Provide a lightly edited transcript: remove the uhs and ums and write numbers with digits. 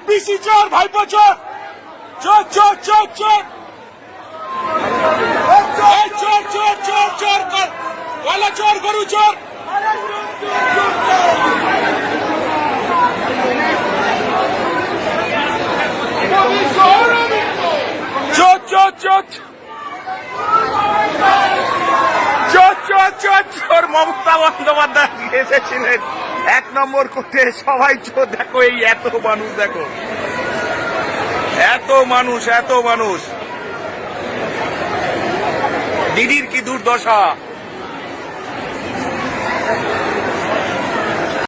পিসি চোর, ভাইপো চোর, চোর চোর চোর চোর, চোর চোর চোর চোর, কলা চোর, গরু চোর, চোর চোর চোর চোর চোর চোর চোর। মমতা বন্দ্যোপাধ্যায় এসেছিলেন 1 নম্বর কোর্টে, সবাই চোর। দেখো এই এত মানুষ, দেখো এত মানুষ, এত মানুষ। দিদির কি দুর্দশা।